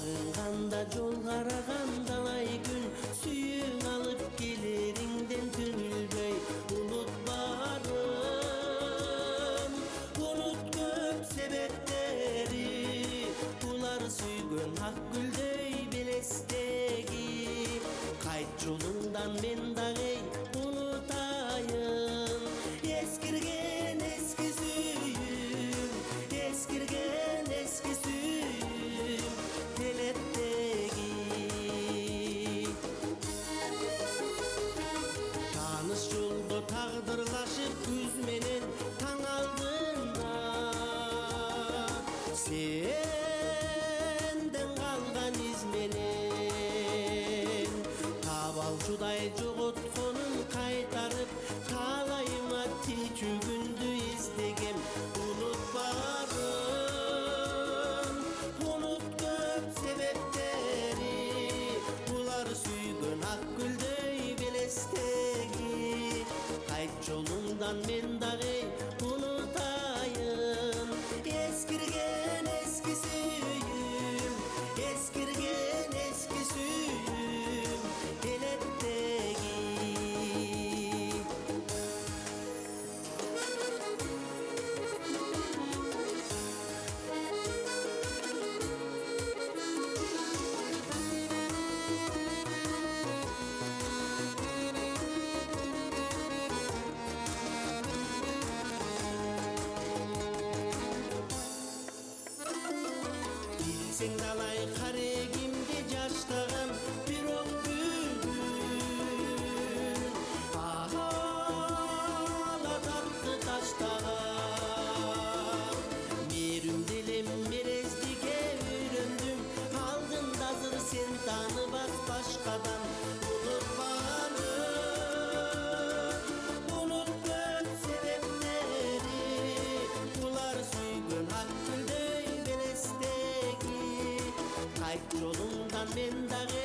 Сагынганда жол караганда ай күн сүйүң алып келериңден түңүлбөй унутпарым. Унут көп себептери, булар сүйгөн ак гүлдөй белестеги. Кайт жолуңдан мен дагы унутайын эскирген эски сүйүм, эскирген эски сүйүм телеттеги. Таныш жолдо тагдырлашып күз менен таң алдында сенден калган из менен табалчудай жоготконун кайтарып талайыма тичүгүндү издегем. Унутпарым, унут көп себептери, булар сүйгөн ак гүлдөй белестеги. Кайт жолуңдан мен дагы унутайын эскирген эски сүйүм, эскирген эски сүйүм элеттеги. Сен далай карегимди жаштаган бирок бүлгүн ала тартты таштаган. Мээрүмдү элем мерездикке үйрөндүм, алдымда азыр сен тааныбас башкадан. Унутпарым, унут көп себептери, булар сүйгөн ак гүлдөй белестеги. Кайт жолуңдан мен дагы